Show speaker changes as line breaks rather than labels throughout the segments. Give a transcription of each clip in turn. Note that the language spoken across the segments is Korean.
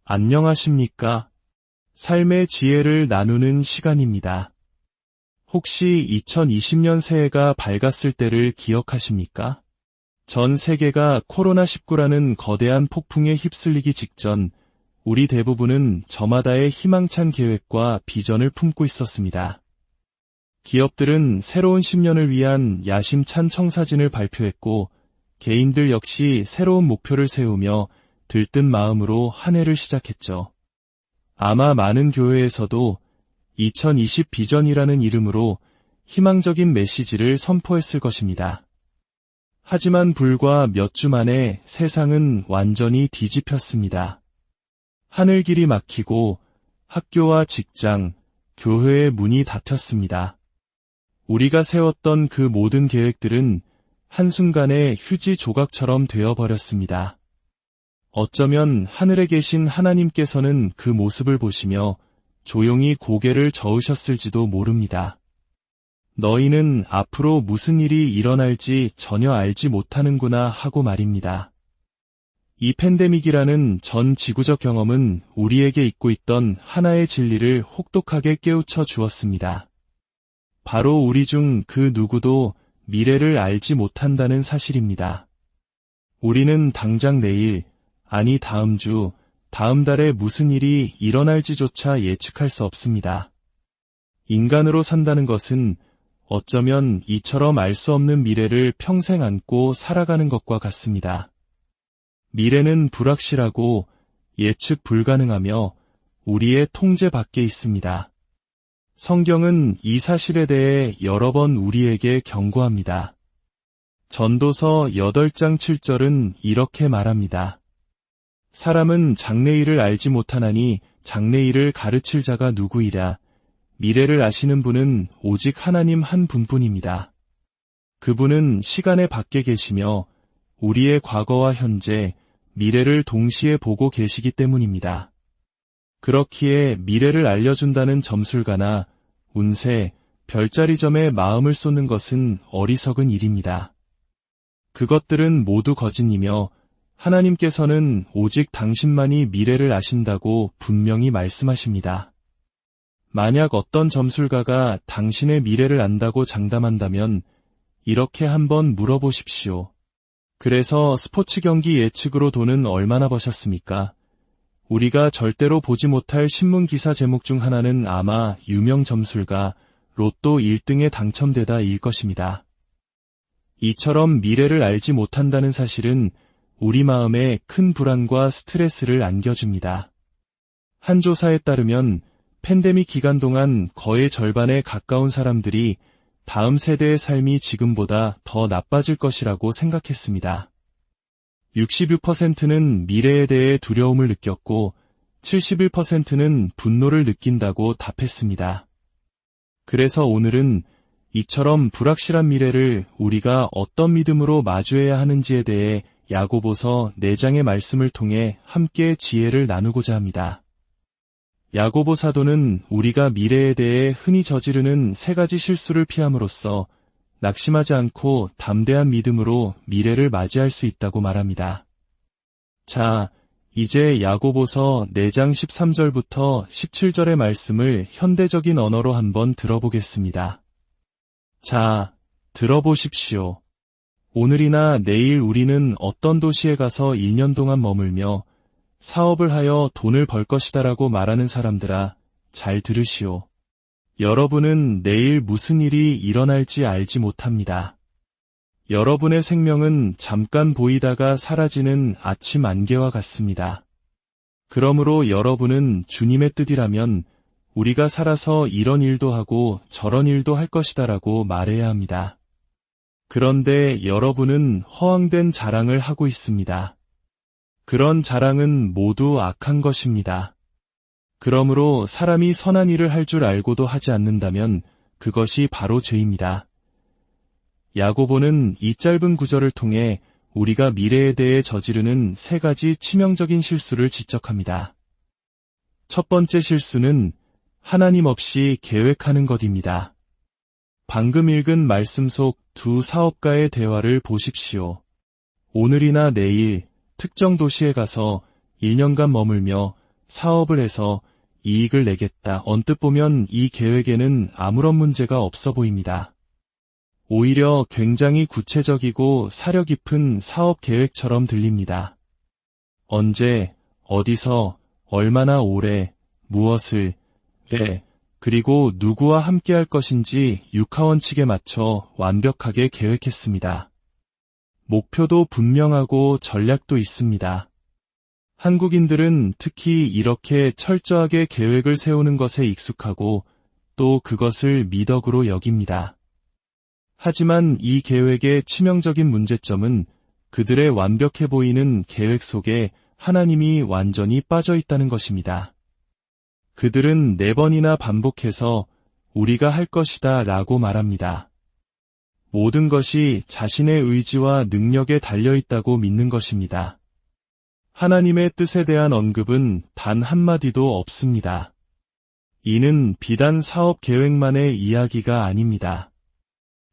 안녕하십니까? 삶의 지혜를 나누는 시간입니다. 혹시 2020년 새해가 밝았을 때를 기억하십니까? 전 세계가 코로나19라는 거대한 폭풍에 휩쓸리기 직전 우리 대부분은 저마다의 희망찬 계획과 비전을 품고 있었습니다. 기업들은 새로운 10년을 위한 야심찬 청사진을 발표했고 개인들 역시 새로운 목표를 세우며 들뜬 마음으로 한 해를 시작했죠. 아마 많은 교회에서도 2020 비전이라는 이름으로 희망적인 메시지를 선포했을 것입니다. 하지만 불과 몇 주 만에 세상은 완전히 뒤집혔습니다. 하늘길이 막히고 학교와 직장, 교회의 문이 닫혔습니다. 우리가 세웠던 그 모든 계획들은 한순간에 휴지 조각처럼 되어버렸습니다. 어쩌면 하늘에 계신 하나님께서는 그 모습을 보시며 조용히 고개를 저으셨을지도 모릅니다. 너희는 앞으로 무슨 일이 일어날지 전혀 알지 못하는구나 하고 말입니다. 이 팬데믹이라는 전 지구적 경험은 우리에게 잊고 있던 하나의 진리를 혹독하게 깨우쳐 주었습니다. 바로 우리 중 그 누구도 미래를 알지 못한다는 사실입니다. 우리는 당장 내일, 아니 다음 주, 다음 달에 무슨 일이 일어날지조차 예측할 수 없습니다. 인간으로 산다는 것은 어쩌면 이처럼 알 수 없는 미래를 평생 안고 살아가는 것과 같습니다. 미래는 불확실하고 예측 불가능하며 우리의 통제 밖에 있습니다. 성경은 이 사실에 대해 여러 번 우리에게 경고합니다. 전도서 8장 7절은 이렇게 말합니다. 사람은 장래일을 알지 못하나니 장래일을 가르칠 자가 누구이랴. 미래를 아시는 분은 오직 하나님 한 분뿐입니다. 그분은 시간의 밖에 계시며 우리의 과거와 현재, 미래를 동시에 보고 계시기 때문입니다. 그렇기에 미래를 알려준다는 점술가나 운세, 별자리점에 마음을 쏟는 것은 어리석은 일입니다. 그것들은 모두 거짓이며 하나님께서는 오직 당신만이 미래를 아신다고 분명히 말씀하십니다. 만약 어떤 점술가가 당신의 미래를 안다고 장담한다면 이렇게 한번 물어보십시오. 그래서 스포츠 경기 예측으로 돈은 얼마나 버셨습니까? 우리가 절대로 보지 못할 신문 기사 제목 중 하나는 아마 유명 점술가 로또 1등에 당첨되다일 것입니다. 이처럼 미래를 알지 못한다는 사실은 우리 마음에 큰 불안과 스트레스를 안겨줍니다. 한 조사에 따르면 팬데믹 기간 동안 거의 절반에 가까운 사람들이 다음 세대의 삶이 지금보다 더 나빠질 것이라고 생각했습니다. 66%는 미래에 대해 두려움을 느꼈고 71%는 분노를 느낀다고 답했습니다. 그래서 오늘은 이처럼 불확실한 미래를 우리가 어떤 믿음으로 마주해야 하는지에 대해 야고보서 4장의 말씀을 통해 함께 지혜를 나누고자 합니다. 야고보 사도는 우리가 미래에 대해 흔히 저지르는 3가지 실수를 피함으로써 낙심하지 않고 담대한 믿음으로 미래를 맞이할 수 있다고 말합니다. 자, 이제 야고보서 4장 13절부터 17절의 말씀을 현대적인 언어로 한번 들어보겠습니다. 자, 들어보십시오. 오늘이나 내일 우리는 어떤 도시에 가서 1년 동안 머물며 사업을 하여 돈을 벌 것이다라고 말하는 사람들아, 잘 들으시오. 여러분은 내일 무슨 일이 일어날지 알지 못합니다. 여러분의 생명은 잠깐 보이다가 사라지는 아침 안개와 같습니다. 그러므로 여러분은 주님의 뜻이라면 우리가 살아서 이런 일도 하고 저런 일도 할 것이다라고 말해야 합니다. 그런데 여러분은 허황된 자랑을 하고 있습니다. 그런 자랑은 모두 악한 것입니다. 그러므로 사람이 선한 일을 할 줄 알고도 하지 않는다면 그것이 바로 죄입니다. 야고보는 이 짧은 구절을 통해 우리가 미래에 대해 저지르는 3가지 치명적인 실수를 지적합니다. 첫 번째 실수는 하나님 없이 계획하는 것입니다. 방금 읽은 말씀 속 두 사업가의 대화를 보십시오. 오늘이나 내일 특정 도시에 가서 1년간 머물며 사업을 해서 이익을 내겠다. 언뜻 보면 이 계획에는 아무런 문제가 없어 보입니다. 오히려 굉장히 구체적이고 사려 깊은 사업 계획처럼 들립니다. 언제, 어디서, 얼마나 오래, 무엇을, 왜, 그리고 누구와 함께 할 것인지 육하원칙에 맞춰 완벽하게 계획했습니다. 목표도 분명하고 전략도 있습니다. 한국인들은 특히 이렇게 철저하게 계획을 세우는 것에 익숙하고 또 그것을 미덕으로 여깁니다. 하지만 이 계획의 치명적인 문제점은 그들의 완벽해 보이는 계획 속에 하나님이 완전히 빠져 있다는 것입니다. 그들은 4번이나 반복해서 우리가 할 것이다 라고 말합니다. 모든 것이 자신의 의지와 능력에 달려있다고 믿는 것입니다. 하나님의 뜻에 대한 언급은 단 한마디도 없습니다. 이는 비단 사업 계획만의 이야기가 아닙니다.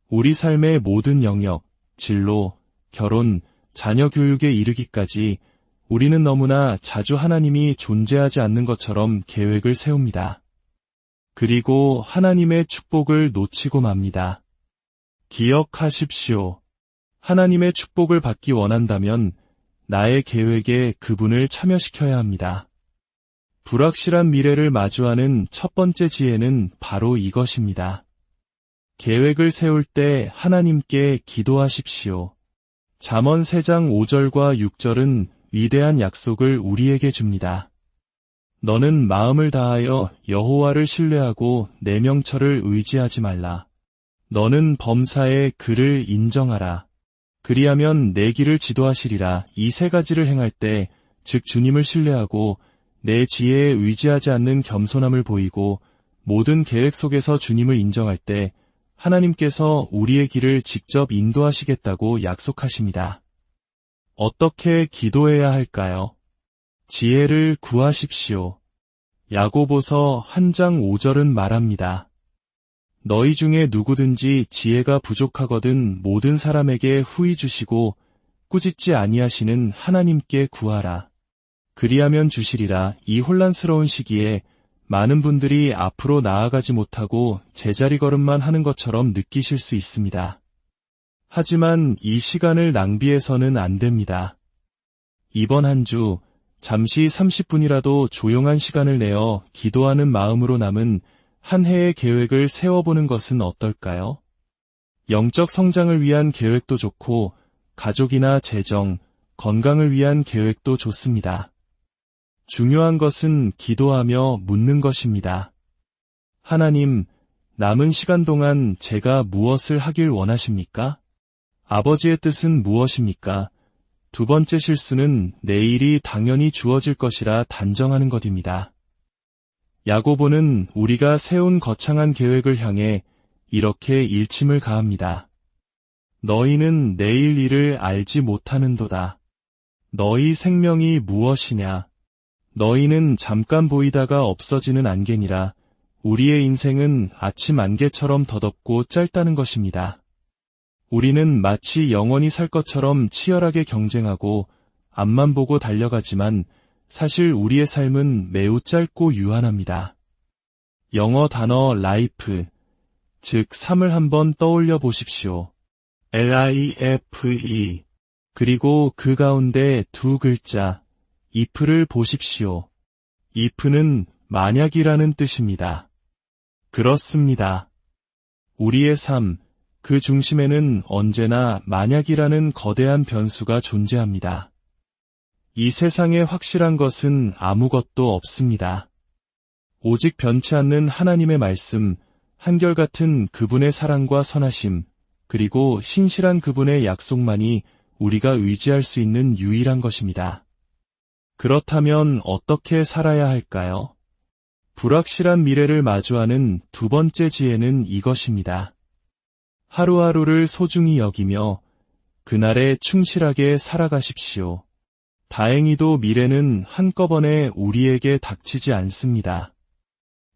우리 삶의 모든 영역, 진로, 결혼, 자녀 교육에 이르기까지 우리는 너무나 자주 하나님이 존재하지 않는 것처럼 계획을 세웁니다. 그리고 하나님의 축복을 놓치고 맙니다. 기억하십시오. 하나님의 축복을 받기 원한다면 나의 계획에 그분을 참여시켜야 합니다. 불확실한 미래를 마주하는 첫 번째 지혜는 바로 이것입니다. 계획을 세울 때 하나님께 기도하십시오. 잠언 3장 5절과 6절은 위대한 약속을 우리에게 줍니다. 너는 마음을 다하여 여호와를 신뢰하고 내 명철을 의지하지 말라. 너는 범사에 그를 인정하라. 그리하면 내 길을 지도하시리라. 이 3가지를 행할 때, 즉 주님을 신뢰하고 내 지혜에 의지하지 않는 겸손함을 보이고 모든 계획 속에서 주님을 인정할 때 하나님께서 우리의 길을 직접 인도하시겠다고 약속하십니다. 어떻게 기도해야 할까요? 지혜를 구하십시오. 야고보서 1장 5절은 말합니다. 너희 중에 누구든지 지혜가 부족하거든 모든 사람에게 후히 주시고 꾸짖지 아니하시는 하나님께 구하라. 그리하면 주시리라. 이 혼란스러운 시기에 많은 분들이 앞으로 나아가지 못하고 제자리 걸음만 하는 것처럼 느끼실 수 있습니다. 하지만 이 시간을 낭비해서는 안 됩니다. 이번 한 주 잠시 30분이라도 조용한 시간을 내어 기도하는 마음으로 남은 한 해의 계획을 세워보는 것은 어떨까요? 영적 성장을 위한 계획도 좋고 가족이나 재정, 건강을 위한 계획도 좋습니다. 중요한 것은 기도하며 묻는 것입니다. 하나님, 남은 시간 동안 제가 무엇을 하길 원하십니까? 아버지의 뜻은 무엇입니까? 두 번째 실수는 내일이 당연히 주어질 것이라 단정하는 것입니다. 야고보는 우리가 세운 거창한 계획을 향해 이렇게 일침을 가합니다. 너희는 내일 일을 알지 못하는도다. 너희 생명이 무엇이냐? 너희는 잠깐 보이다가 없어지는 안개니라. 우리의 인생은 아침 안개처럼 더덥고 짧다는 것입니다. 우리는 마치 영원히 살 것처럼 치열하게 경쟁하고 앞만 보고 달려가지만 사실 우리의 삶은 매우 짧고 유한합니다. 영어 단어 life, 즉 삶을 한번 떠올려 보십시오. life. 그리고 그 가운데 2글자 if를 보십시오. if는 만약이라는 뜻입니다. 그렇습니다. 우리의 삶, 그 중심에는 언제나 만약이라는 거대한 변수가 존재합니다. 이 세상에 확실한 것은 아무것도 없습니다. 오직 변치 않는 하나님의 말씀, 한결같은 그분의 사랑과 선하심, 그리고 신실한 그분의 약속만이 우리가 의지할 수 있는 유일한 것입니다. 그렇다면 어떻게 살아야 할까요? 불확실한 미래를 마주하는 두 번째 지혜는 이것입니다. 하루하루를 소중히 여기며 그날에 충실하게 살아가십시오. 다행히도 미래는 한꺼번에 우리에게 닥치지 않습니다.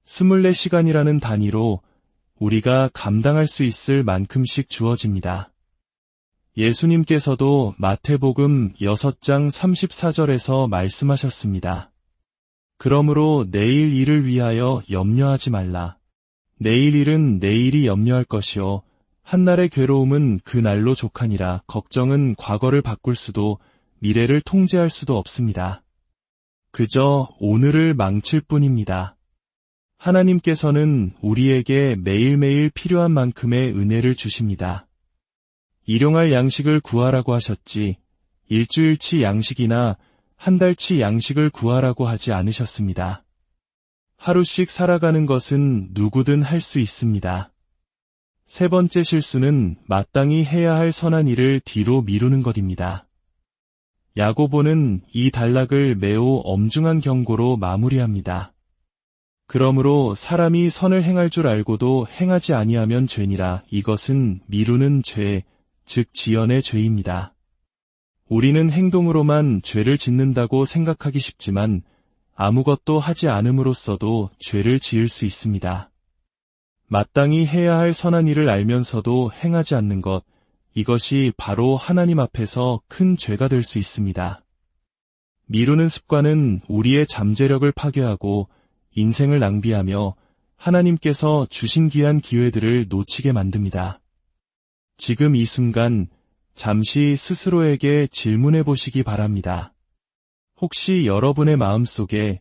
24시간이라는 단위로 우리가 감당할 수 있을 만큼씩 주어집니다. 예수님께서도 마태복음 6장 34절에서 말씀하셨습니다. 그러므로 내일 일을 위하여 염려하지 말라. 내일 일은 내일이 염려할 것이요 한날의 괴로움은 그 날로 족하니라. 걱정은 과거를 바꿀 수도 미래를 통제할 수도 없습니다. 그저 오늘을 망칠 뿐입니다. 하나님께서는 우리에게 매일매일 필요한 만큼의 은혜를 주십니다. 일용할 양식을 구하라고 하셨지 일주일치 양식이나 한 달치 양식을 구하라고 하지 않으셨습니다. 하루씩 살아가는 것은 누구든 할 수 있습니다. 세 번째 실수는 마땅히 해야 할 선한 일을 뒤로 미루는 것입니다. 야고보는 이 단락을 매우 엄중한 경고로 마무리합니다. 그러므로 사람이 선을 행할 줄 알고도 행하지 아니하면 죄니라. 이것은 미루는 죄, 즉 지연의 죄입니다. 우리는 행동으로만 죄를 짓는다고 생각하기 쉽지만 아무것도 하지 않음으로써도 죄를 지을 수 있습니다. 마땅히 해야 할 선한 일을 알면서도 행하지 않는 것, 이것이 바로 하나님 앞에서 큰 죄가 될 수 있습니다. 미루는 습관은 우리의 잠재력을 파괴하고 인생을 낭비하며 하나님께서 주신 귀한 기회들을 놓치게 만듭니다. 지금 이 순간 잠시 스스로에게 질문해 보시기 바랍니다. 혹시 여러분의 마음속에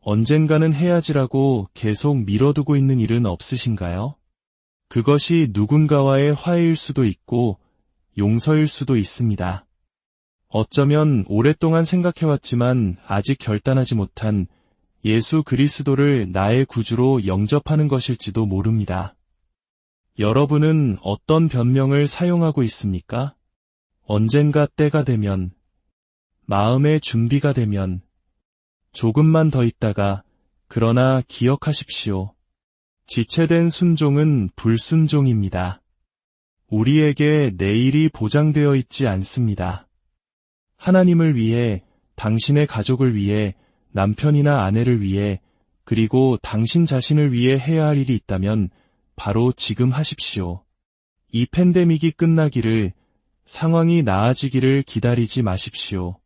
언젠가는 해야지라고 계속 미뤄두고 있는 일은 없으신가요? 그것이 누군가와의 화해일 수도 있고 용서일 수도 있습니다. 어쩌면 오랫동안 생각해왔지만 아직 결단하지 못한 예수 그리스도를 나의 구주로 영접하는 것일지도 모릅니다. 여러분은 어떤 변명을 사용하고 있습니까? 언젠가 때가 되면, 마음의 준비가 되면, 조금만 더 있다가, 그러나 기억하십시오. 지체된 순종은 불순종입니다. 우리에게 내일이 보장되어 있지 않습니다. 하나님을 위해, 당신의 가족을 위해, 남편이나 아내를 위해, 그리고 당신 자신을 위해 해야 할 일이 있다면 바로 지금 하십시오. 이 팬데믹이 끝나기를, 상황이 나아지기를 기다리지 마십시오.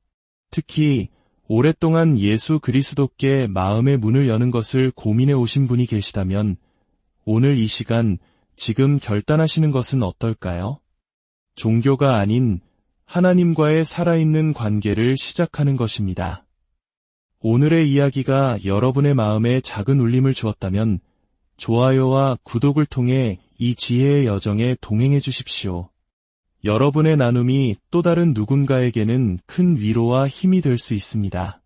특히 오랫동안 예수 그리스도께 마음의 문을 여는 것을 고민해 오신 분이 계시다면 오늘 이 시간 지금 결단하시는 것은 어떨까요? 종교가 아닌 하나님과의 살아있는 관계를 시작하는 것입니다. 오늘의 이야기가 여러분의 마음에 작은 울림을 주었다면 좋아요와 구독을 통해 이 지혜의 여정에 동행해 주십시오. 여러분의 나눔이 또 다른 누군가에게는 큰 위로와 힘이 될 수 있습니다.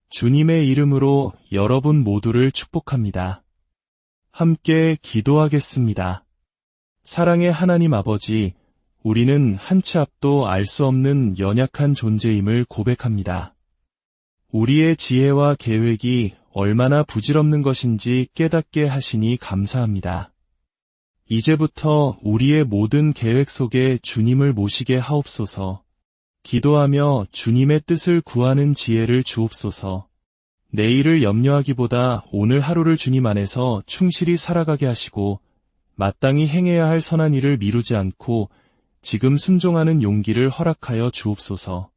주님의 이름으로 여러분 모두를 축복합니다. 함께 기도하겠습니다. 사랑의 하나님 아버지, 우리는 한 치 앞도 알 수 없는 연약한 존재임을 고백합니다. 우리의 지혜와 계획이 얼마나 부질없는 것인지 깨닫게 하시니 감사합니다. 이제부터 우리의 모든 계획 속에 주님을 모시게 하옵소서. 기도하며 주님의 뜻을 구하는 지혜를 주옵소서. 내일을 염려하기보다 오늘 하루를 주님 안에서 충실히 살아가게 하시고 마땅히 행해야 할 선한 일을 미루지 않고 지금 순종하는 용기를 허락하여 주옵소서.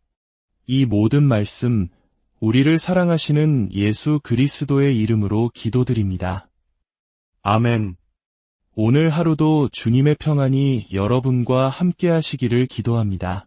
이 모든 말씀 우리를 사랑하시는 예수 그리스도의 이름으로 기도드립니다. 아멘. 오늘 하루도 주님의 평안이 여러분과 함께 하시기를 기도합니다.